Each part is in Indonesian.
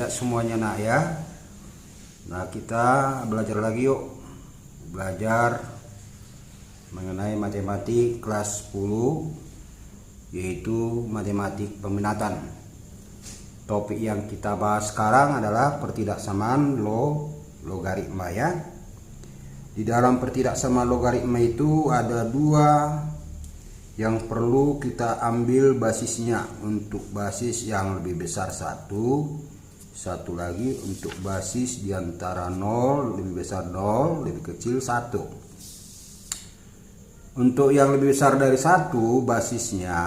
ya semuanya nak ya. Nah, kita belajar lagi yuk. Belajar mengenai matematik kelas 10, yaitu matematik peminatan. Topik yang kita bahas sekarang adalah pertidaksamaan logaritma ya. Di dalam pertidaksamaan logaritma itu ada dua yang perlu kita ambil basisnya. Untuk basis yang lebih besar satu lagi untuk basis diantara 0, lebih besar 0, lebih kecil 1. Untuk yang lebih besar dari 1, basisnya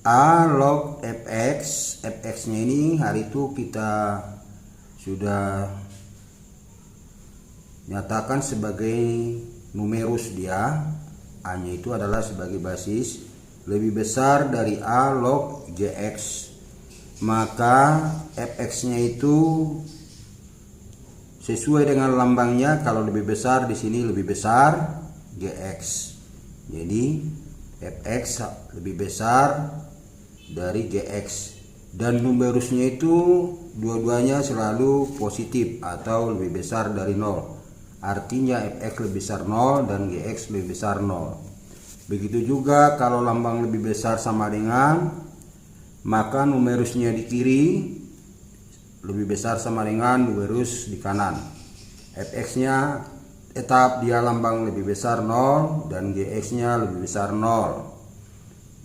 A log fx. Fx nya ini hari itu kita sudah nyatakan sebagai numerus dia. A nya itu adalah sebagai basis lebih besar dari A log gx. Maka fx nya itu sesuai dengan lambangnya, kalau lebih besar di sini lebih besar gx. Jadi fx lebih besar dari gx, dan numerusnya itu dua-duanya selalu positif atau lebih besar dari 0. Artinya fx lebih besar 0 dan gx lebih besar 0. Begitu juga kalau lambang lebih besar sama dengan, maka numerusnya di kiri lebih besar sama dengan numerus di kanan. Fx nya tetap dia lambang lebih besar 0 dan gx nya lebih besar 0.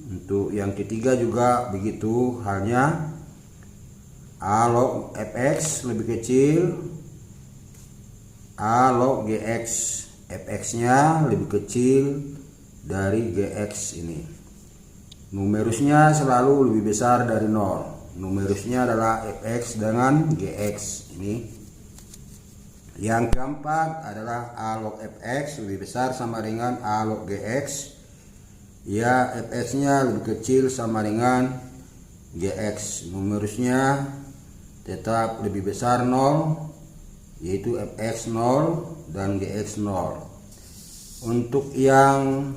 Untuk yang ketiga juga begitu halnya. A log fx lebih kecil A log gx. Fx nya lebih kecil dari gx ini. Numerusnya selalu lebih besar dari 0. Numerusnya adalah fx dengan gx ini. Yang keempat adalah A log fx lebih besar sama dengan A log gx. Ya, fx nya lebih kecil sama dengan gx. Numerusnya tetap lebih besar 0, yaitu fx 0 dan gx 0. Untuk yang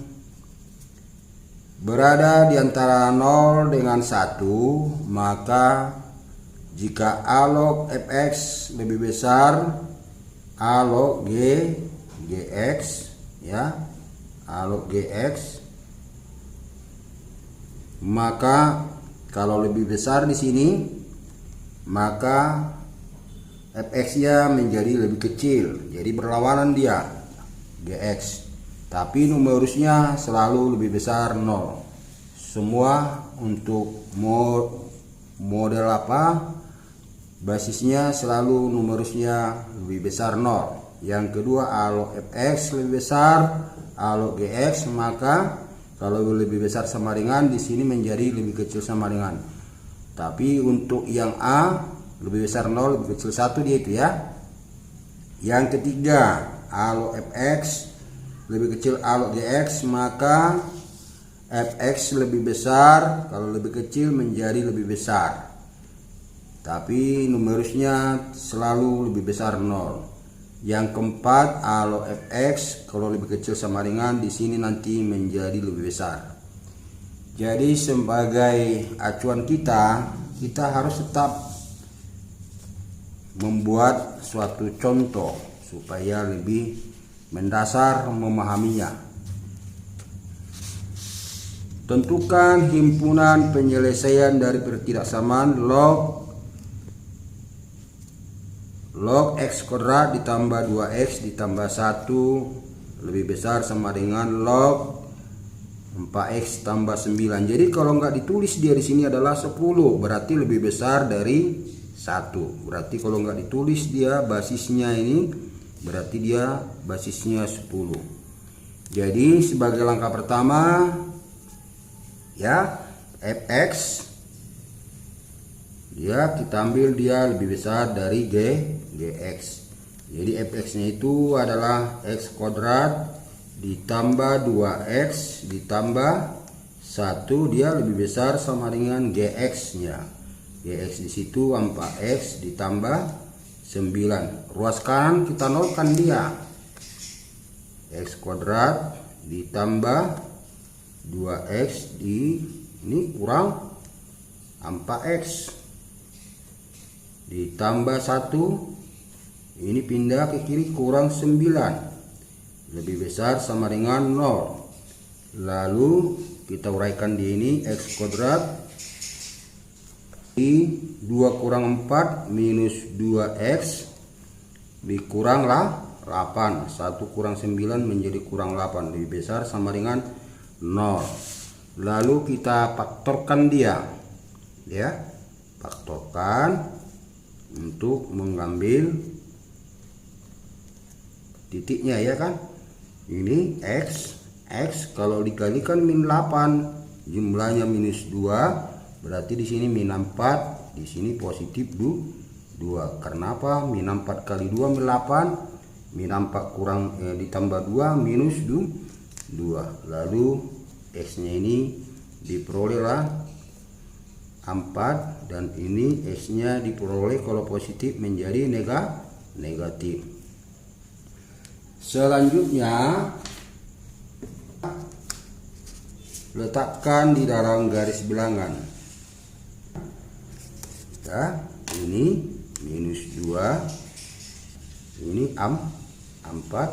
berada di antara 0 dengan 1, maka jika A log fx lebih besar A log gx ya, A log gx, maka kalau lebih besar di sini, maka fx nya menjadi lebih kecil, jadi berlawanan dia gx. Tapi numerusnya selalu lebih besar 0. Semua untuk model apa, basisnya selalu numerusnya lebih besar 0. Yang kedua, A log fx lebih besar A log gx, maka kalau lebih besar sama dengan, di sini menjadi lebih kecil sama dengan. Tapi untuk yang A lebih besar 0, lebih kecil 1 dia itu ya. Yang ketiga, A log fx lebih kecil A log gx, maka fx lebih besar, kalau lebih kecil menjadi lebih besar. Tapi numerusnya selalu lebih besar 0. Yang keempat, A log fx kalau lebih kecil sama dengan, di sini nanti menjadi lebih besar. Jadi sebagai acuan kita harus tetap membuat suatu contoh supaya lebih mendasar memahaminya. Tentukan himpunan penyelesaian dari pertidaksamaan log x kuadrat ditambah 2x ditambah 1 lebih besar sama dengan log 4x tambah 9. Jadi kalau nggak ditulis dia di sini adalah 10, berarti lebih besar dari 1. Berarti kalau nggak ditulis dia basisnya ini, berarti dia basisnya 10. Jadi sebagai langkah pertama ya, fx dia kita ambil dia lebih besar dari gx. Jadi fx nya itu adalah x kuadrat ditambah 2x ditambah 1, dia lebih besar sama dengan gx nya. Gx di situ 4x ditambah 9. Ruas kanan kita nolkan dia. X kuadrat ditambah 2x di ini kurang 4x ditambah 1, ini pindah ke kiri, kurang 9 lebih besar sama dengan 0. Lalu kita uraikan di ini X kuadrat, 2 kurang 4 minus 2X dikuranglah 8, 1 kurang 9 menjadi kurang 8 lebih besar sama dengan 0. Lalu kita faktorkan dia, ya, faktorkan untuk mengambil titiknya, ya kan. Ini X kalau dikalikan min 8 jumlahnya minus 2, berarti di sini min 4, di sini positif 2. Karena apa? Min 4 kali 2 min 8, min 4 kurang ditambah 2 minus 2. Lalu X nya ini diperolehlah 4, dan ini X nya diperoleh kalau positif menjadi negatif. Selanjutnya letakkan di dalam garis bilangan, ya, ini minus 2, ini 4,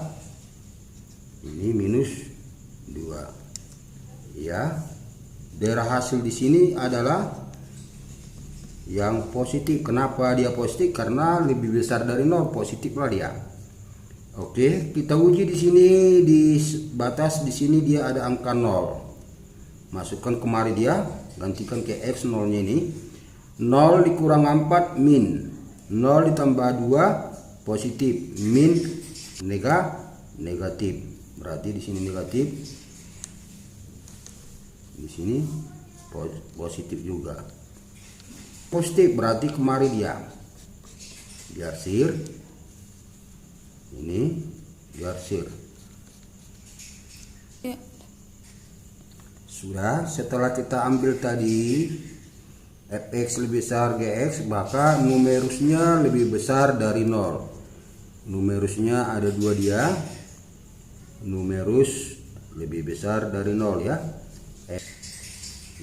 ini minus 2, ya. Darah hasil di sini adalah yang positif. Kenapa dia positif? Karena lebih besar dari 0, positif lah dia. Oke, kita uji di sini, di batas di sini dia ada angka 0. Masukkan kemari dia, gantikan ke X 0-nya ini. 0 dikurang 4 min, 0 ditambah 2 positif, min negatif. Berarti di sini negatif, di sini positif juga. Positif berarti kemari dia diarsir, ini diarsir. Sudah, setelah kita ambil tadi fx lebih besar gx, maka numerusnya lebih besar dari 0. Numerusnya ada 2 dia, numerus lebih besar dari 0, ya. X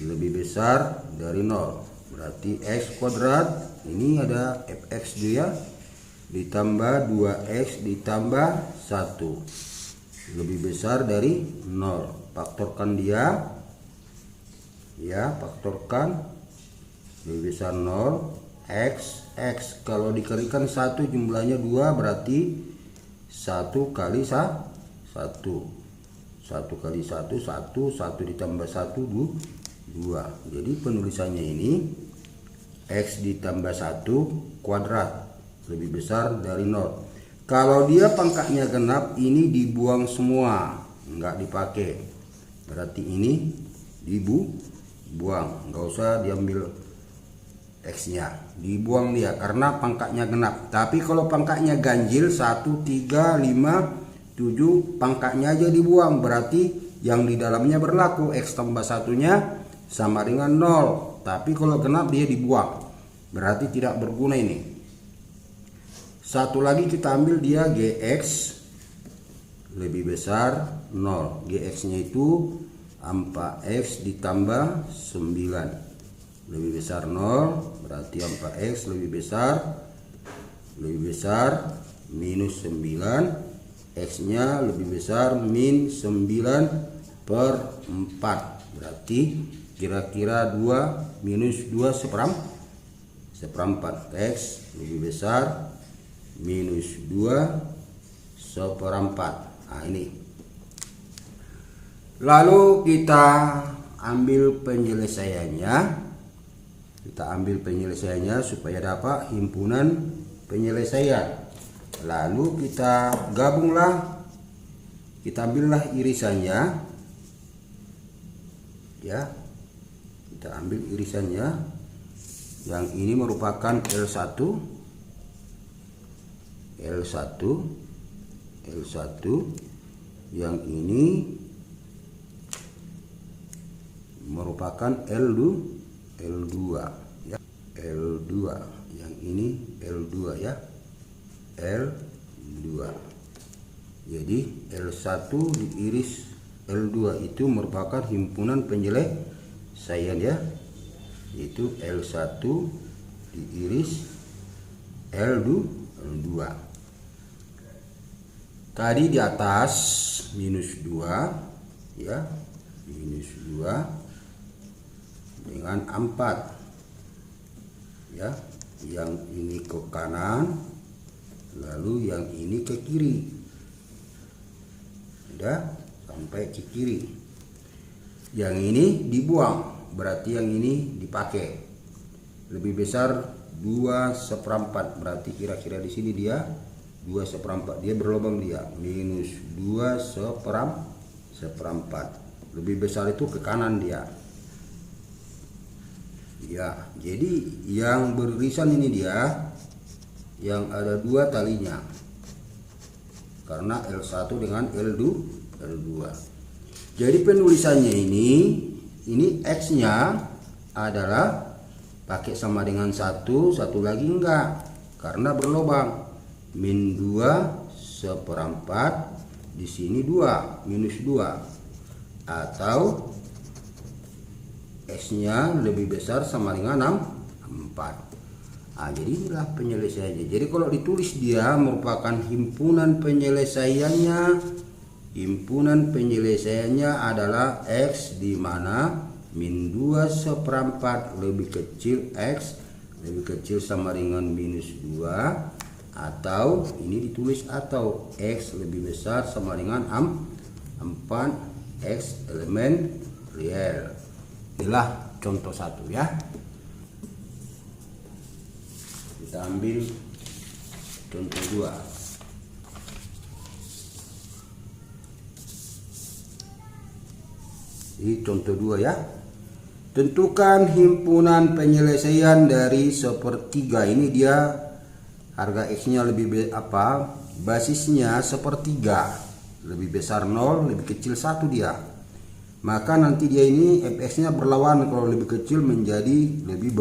lebih besar dari 0, berarti X kuadrat ini ada fx dia ditambah 2X ditambah 1 lebih besar dari 0. Faktorkan dia, ya, faktorkan lebih besar 0. X kalau dikalikan 1 jumlahnya 2, berarti 1 kali 1, 1 kali 1 ditambah 1 2. Jadi penulisannya ini X ditambah 1 kuadrat lebih besar dari 0. Kalau dia pangkatnya genap, ini dibuang semua, nggak dipakai. Berarti ini dibuang, nggak usah diambil X nya, dibuang dia karena pangkatnya genap. Tapi kalau pangkatnya ganjil 1, 3, 5, 7, pangkatnya aja dibuang, berarti yang di dalamnya berlaku X tambah 1-nya sama dengan 0. Tapi kalau genap dia dibuang, berarti tidak berguna ini. Satu lagi kita ambil dia gx lebih besar 0. Gx nya itu 4x ditambah 9 lebih besar 0, berarti 4x lebih besar minus 9, x nya lebih besar min 9/4, berarti kira-kira 2 minus 2 seperempat. X lebih besar minus 2/4. Nah, ini. Lalu kita ambil penyelesaiannya. Supaya dapat himpunan penyelesaian. Lalu kita gabunglah, kita ambillah irisannya, ya. Kita ambil irisannya. Yang ini merupakan L1, yang ini merupakan L2, ya. L2, yang ini L2, ya. L2. Jadi L1 diiris L2 itu merupakan himpunan penyelesaian, ya. Itu L1 diiris L2. Tadi di atas minus 2 ya, minus 2 dengan 4 ya, yang ini ke kanan lalu yang ini ke kiri, udah sampai ke kiri. Yang ini dibuang, berarti yang ini dipakai. Lebih besar 2/4, berarti kira-kira di sini dia 2/4, dia berlubang, dia minus 2/4. Lebih besar itu ke kanan dia ya. Jadi yang beririsan ini dia yang ada 2 talinya, karena L1 dengan L2. Jadi penulisannya ini X nya adalah pakai sama dengan 1 lagi enggak, karena berlubang. Min 2/4, di sini 2, minus 2, atau X nya lebih besar sama dengan 4. Jadi inilah penyelesaiannya. Jadi kalau ditulis dia merupakan himpunan penyelesaiannya. Himpunan penyelesaiannya adalah X, di mana min 2/4 lebih kecil X lebih kecil sama dengan minus 2, atau ini ditulis atau X lebih besar sama dengan 4 X elemen real. Inilah contoh 1 ya. Kita ambil contoh 2. Ini contoh 2 ya. Tentukan himpunan penyelesaian dari 1/3. Ini dia harga X nya lebih basisnya 1/3, lebih besar 0, lebih kecil 1 dia. Maka nanti dia ini fx nya berlawan, kalau lebih kecil menjadi lebih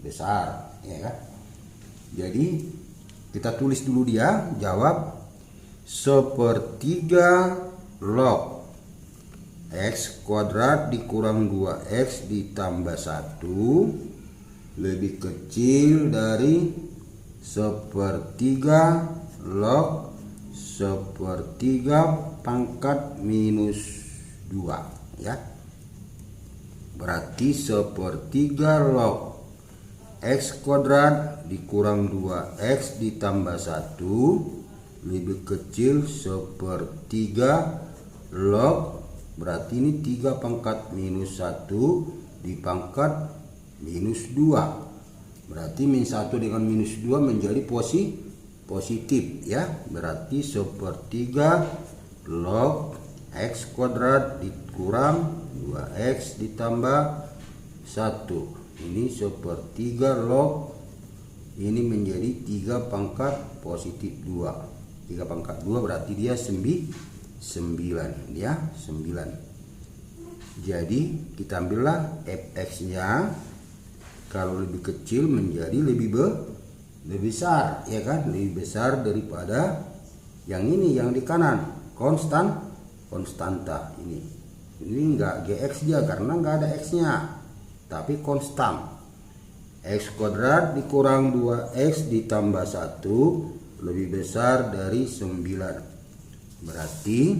besar ya kan. Jadi kita tulis dulu dia, jawab 1/3 log X kuadrat dikurang 2X ditambah 1 lebih kecil dari 1/3 log 1/3 pangkat minus 2 ya. Berarti 1/3 log X kuadrat dikurang 2X ditambah 1 lebih kecil 1/3 log, berarti ini 3 pangkat minus 1 dipangkat minus 2. Berarti min 1 dengan minus 2 menjadi positif ya. Berarti 1/3 log X kuadrat dikurang 2X ditambah 1. Ini 1/3 log, ini menjadi 3 pangkat positif 2. 3 pangkat 2 berarti dia 9 ya, 9. Jadi kita ambillah fx nya, kalau lebih kecil menjadi lebih besar ya kan, lebih besar daripada yang ini, yang di kanan konstanta ini enggak gx dia karena enggak ada x nya, tapi konstan. X kuadrat dikurang 2x ditambah 1 lebih besar dari 9. Berarti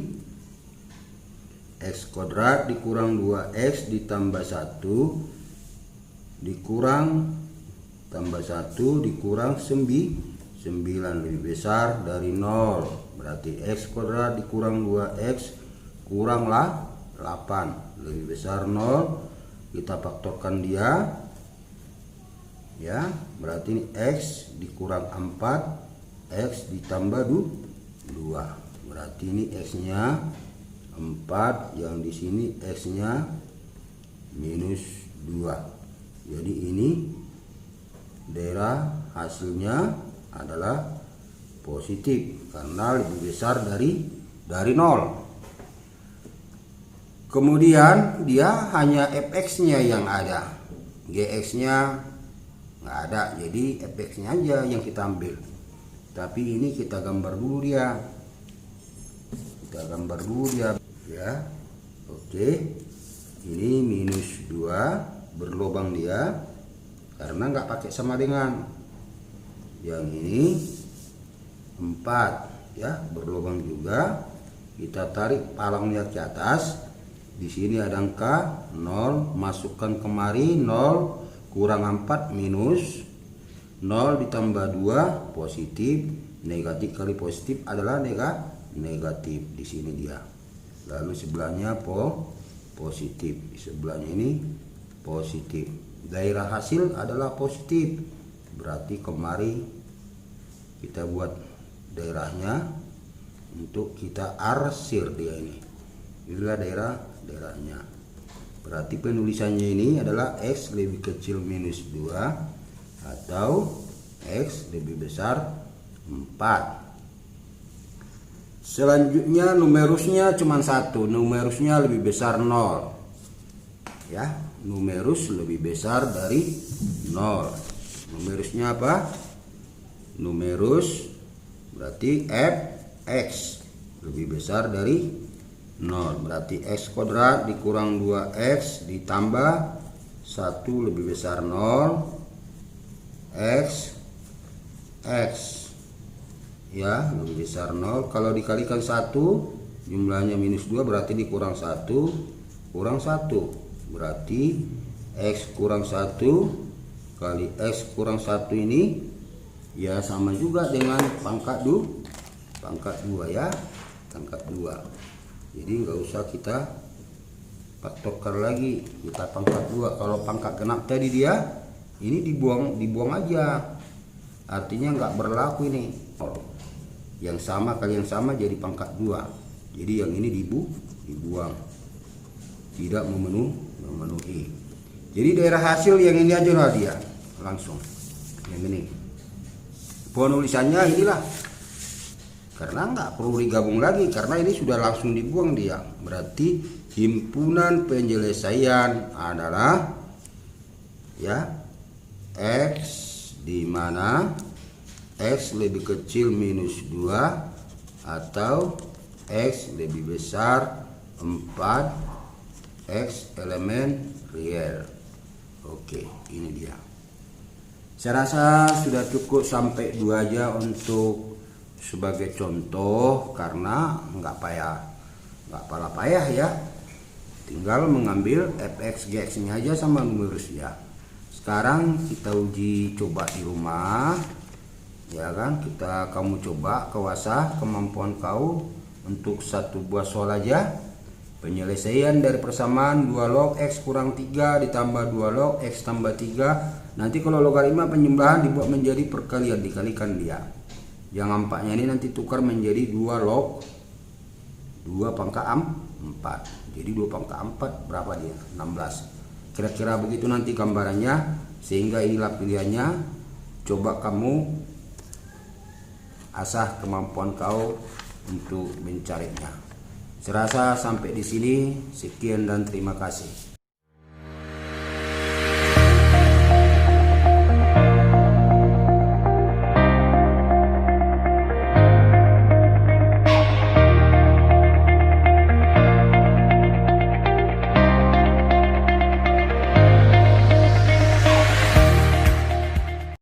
X kuadrat dikurang 2x ditambah 1 dikurang tambah 1 dikurang 9 lebih besar dari 0. Berarti X kuadrat dikurang 2x kuranglah 8 lebih besar 0. Kita faktorkan dia ya, berarti ini X dikurang 4 X ditambah 2, berarti ini X nya 4, yang di sini X nya minus 2. Jadi ini daerah hasilnya adalah positif karena lebih besar dari 0. Kemudian dia hanya fx-nya yang ada, gx-nya nggak ada, jadi fx-nya aja yang kita ambil. Tapi ini kita gambar dulu dia, ya. Oke, ini minus 2 berlubang dia karena nggak pakai sama dengan. yang ini 4 ya, berlubang juga. Kita tarik palangnya ke atas. Di sini ada angka 0, masukkan kemari 0 kurang 4 minus 0 ditambah 2 positif, negatif kali positif adalah negatif. Di sini dia. Lalu sebelahnya positif, di sebelahnya ini positif. Daerah hasil adalah positif, berarti kemari kita buat daerahnya untuk kita arsir dia ini. Inilah daerahnya. Berarti penulisannya ini adalah X lebih kecil minus 2 atau X lebih besar 4. Selanjutnya numerusnya cuma 1, numerusnya lebih besar 0 ya, numerus lebih besar dari 0. Numerusnya apa? Numerus berarti Fx lebih besar dari 0, berarti X kuadrat dikurang 2X ditambah 1 lebih besar 0 X ya, lebih besar 0. Kalau dikalikan 1 jumlahnya minus 2, berarti dikurang 1 kurang 1, berarti X kurang 1 kali X kurang 1 ini ya sama juga dengan pangkat 2 ya, pangkat 2. Jadi nggak usah kita paktokar lagi, kita pangkat 2. Kalau pangkat genap tadi dia ini dibuang aja, artinya nggak berlaku ini. Yang sama kali yang sama jadi pangkat 2, jadi yang ini dibuang, tidak memenuhi. Jadi daerah hasil yang ini aja lah dia, langsung yang ini penulisannya inilah, karena nggak perlu digabung lagi karena ini sudah langsung dibuang dia. Berarti himpunan penyelesaian adalah ya X di mana X lebih kecil minus 2 atau X lebih besar 4 X elemen real. Oke, ini dia. Saya rasa sudah cukup sampai 2 aja untuk sebagai contoh, karena nggak payah ya. Tinggal mengambil fx gx nya aja sama numerusnya. Sekarang kita uji coba di rumah. Ya kan, kamu coba kewasa kemampuan kau untuk satu buah soal aja. Penyelesaian dari persamaan 2 log X kurang 3 ditambah 2 log X tambah 3. Nanti kalau logaritma penjumlahan dibuat menjadi perkalian, dikalikan dia. Yang 4-nya ini nanti tukar menjadi 2 log 2 pangkat 4. Jadi 2 pangkat 4 berapa dia? 16. Kira-kira begitu nanti gambarannya, sehingga inilah pilihannya. Coba kamu asah kemampuan kau untuk mencarinya. Serasa sampai di sini, sekian dan terima kasih.